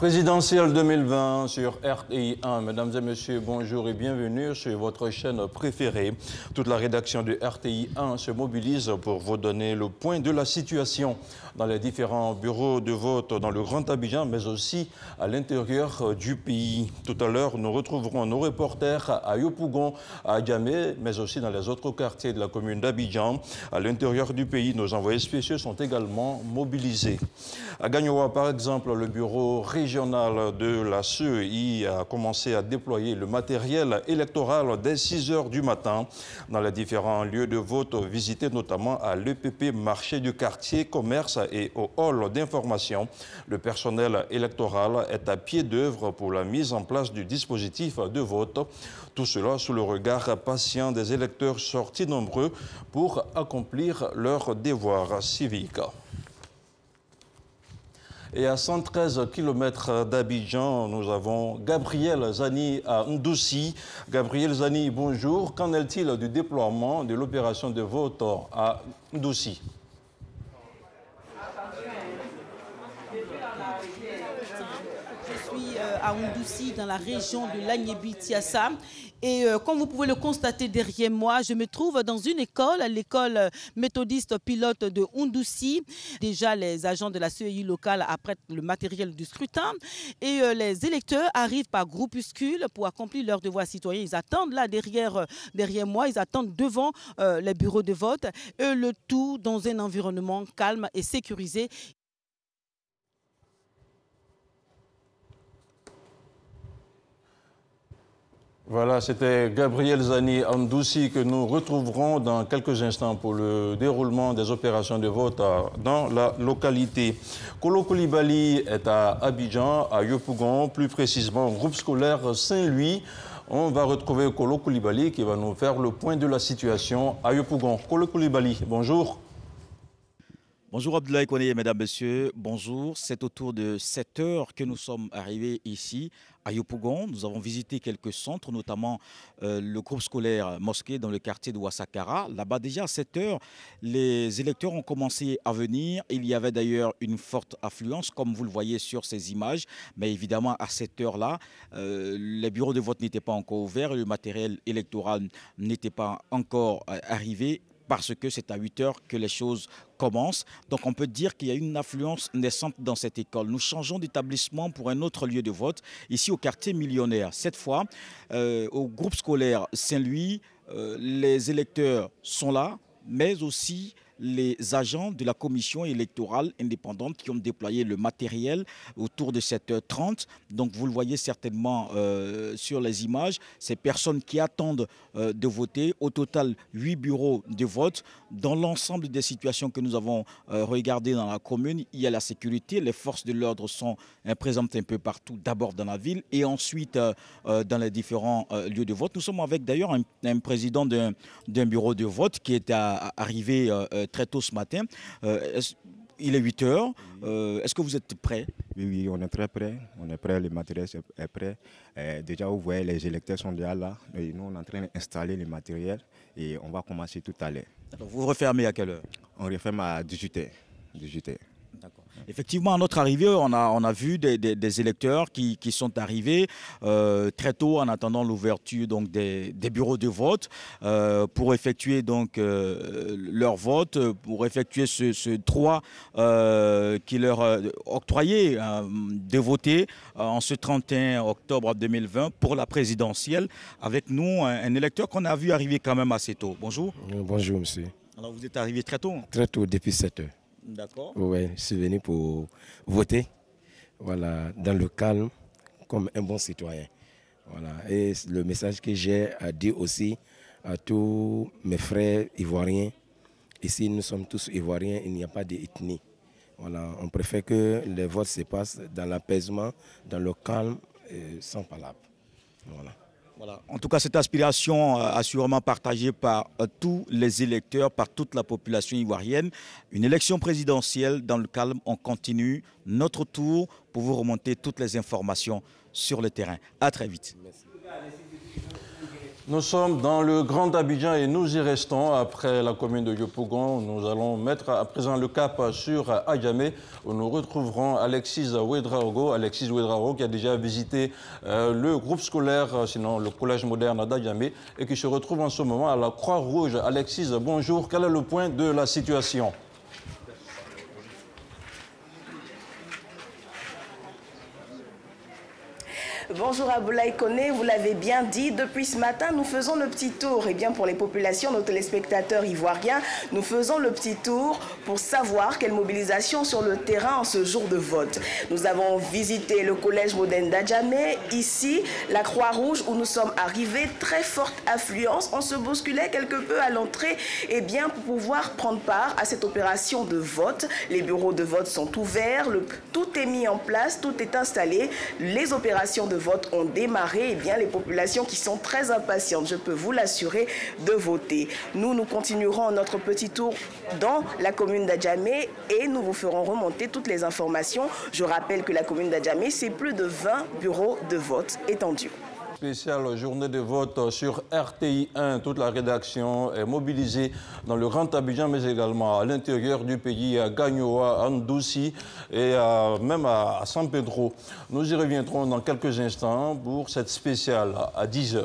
Présidentielle 2020 sur RTI 1. Mesdames et messieurs, bonjour et bienvenue sur votre chaîne préférée. Toute la rédaction de RTI 1 se mobilise pour vous donner le point de la situation dans les différents bureaux de vote dans le Grand Abidjan, mais aussi à l'intérieur du pays. Tout à l'heure, nous retrouverons nos reporters à Yopougon, à Djamé, mais aussi dans les autres quartiers de la commune d'Abidjan. À l'intérieur du pays, nos envoyés spéciaux sont également mobilisés. À Gagnoa, par exemple, le bureau régional de la CEI a commencé à déployer le matériel électoral dès 6 heures du matin dans les différents lieux de vote visités, notamment à l'EPP marché du quartier, commerce et au hall d'information. Le personnel électoral est à pied d'œuvre pour la mise en place du dispositif de vote. Tout cela sous le regard patient des électeurs sortis nombreux pour accomplir leur devoir civique. Et à 113 km d'Abidjan, nous avons Gabriel Zani à Ndoussi. Gabriel Zani, bonjour. Qu'en est-il du déploiement de l'opération de vote à Ndoussi? Je suis à Ndoussi, dans la région de l'Agnébi-Tiassa. Et comme vous pouvez le constater derrière moi, je me trouve dans une école, l'école méthodiste pilote de Ndoussi. Déjà, les agents de la CEI locale apprêtent le matériel du scrutin. Et les électeurs arrivent par groupuscule pour accomplir leurs devoirs citoyens. Ils attendent là derrière moi, ils attendent devant les bureaux de vote. Et le tout dans un environnement calme et sécurisé. Voilà, c'était Gabriel Zani à Ndoussi que nous retrouverons dans quelques instants pour le déroulement des opérations de vote dans la localité. Kolo Koulibaly est à Abidjan, à Yopougon, plus précisément au groupe scolaire Saint-Louis. On va retrouver Kolo Koulibaly qui va nous faire le point de la situation à Yopougon. Kolo Koulibaly, bonjour. Bonjour Abdoulaye Kone, mesdames, messieurs, bonjour. C'est autour de 7 heures que nous sommes arrivés ici à Yopougon. Nous avons visité quelques centres, notamment le groupe scolaire Mosquée dans le quartier de Ouassakara. Là-bas déjà à 7 heures, les électeurs ont commencé à venir. Il y avait d'ailleurs une forte affluence, comme vous le voyez sur ces images. Mais évidemment, à cette heure-là, les bureaux de vote n'étaient pas encore ouverts et le matériel électoral n'était pas encore arrivé, parce que c'est à 8 heures que les choses commencent. Donc on peut dire qu'il y a une affluence naissante dans cette école. Nous changeons d'établissement pour un autre lieu de vote, ici au quartier millionnaire. Cette fois, au groupe scolaire Saint-Louis, les électeurs sont là, mais aussi les agents de la commission électorale indépendante qui ont déployé le matériel autour de 7h30. Donc vous le voyez certainement sur les images, ces personnes qui attendent de voter. Au total, 8 bureaux de vote. Dans l'ensemble des situations que nous avons regardées dans la commune, il y a la sécurité. Les forces de l'ordre sont présentes un peu partout, d'abord dans la ville et ensuite dans les différents lieux de vote. Nous sommes avec d'ailleurs un président d'un bureau de vote qui est arrivé très tôt ce matin. Il est 8 heures. Est-ce que vous êtes prêts? Oui, on est très prêts. On est prêts, le matériel est prêt. Déjà, vous voyez, les électeurs sont déjà là. Et nous, on est en train d'installer le matériel et on va commencer tout à l'heure. Vous refermez à quelle heure? On referme à 18h. D'accord. Effectivement, à notre arrivée, on a vu des électeurs qui sont arrivés très tôt en attendant l'ouverture donc des bureaux de vote pour effectuer donc leur vote, pour effectuer ce droit qui leur octroyé de voter en ce 31 octobre 2020 pour la présidentielle. Avec nous, un électeur qu'on a vu arriver quand même assez tôt. Bonjour. Bonjour, monsieur. Alors, vous êtes arrivé très tôt? Très tôt, depuis 7 heures. D'accord. Oui, je suis venu pour voter, voilà, dans le calme, comme un bon citoyen. Voilà. Et le message que j'ai à dire aussi à tous mes frères ivoiriens, ici nous sommes tous ivoiriens, il n'y a pas d'ethnie. Voilà. On préfère que les votes se passent dans l'apaisement, dans le calme, sans palabre. Voilà. Voilà. En tout cas, cette aspiration assurément partagée par tous les électeurs, par toute la population ivoirienne. Une élection présidentielle dans le calme, on continue notre tour pour vous remonter toutes les informations sur le terrain. À très vite. Merci. Nous sommes dans le Grand Abidjan et nous y restons. Après la commune de Yopougon, nous allons mettre à présent le cap sur Adjamé où nous retrouverons Alexis Ouedraogo. Alexis Ouedraogo qui a déjà visité le groupe scolaire, sinon le collège moderne d'Adjamé et qui se retrouve en ce moment à la Croix-Rouge. Alexis, bonjour. Quel est le point de la situation ? Bonjour Aboulaye Koné, vous l'avez bien dit, depuis ce matin nous faisons le petit tour. Et bien pour les populations, nos téléspectateurs ivoiriens, nous faisons le petit tour pour savoir quelle mobilisation sur le terrain en ce jour de vote. Nous avons visité le collège moderne d'Adjamé, ici la Croix-Rouge où nous sommes arrivés, très forte affluence. On se bousculait quelque peu à l'entrée et bien pour pouvoir prendre part à cette opération de vote. Les bureaux de vote sont ouverts, tout est mis en place, tout est installé, les opérations de vote ont démarré, et bien les populations qui sont très impatientes, je peux vous l'assurer, de voter. Nous continuerons notre petit tour dans la commune d'Adjamé et nous vous ferons remonter toutes les informations. Je rappelle que la commune d'Adjamé, c'est plus de 20 bureaux de vote étendus. Spéciale journée de vote sur RTI 1. Toute la rédaction est mobilisée dans le Grand Abidjan, mais également à l'intérieur du pays, à Gagnoa, à Ndoussi et même à San Pedro. Nous y reviendrons dans quelques instants pour cette spéciale à 10 h.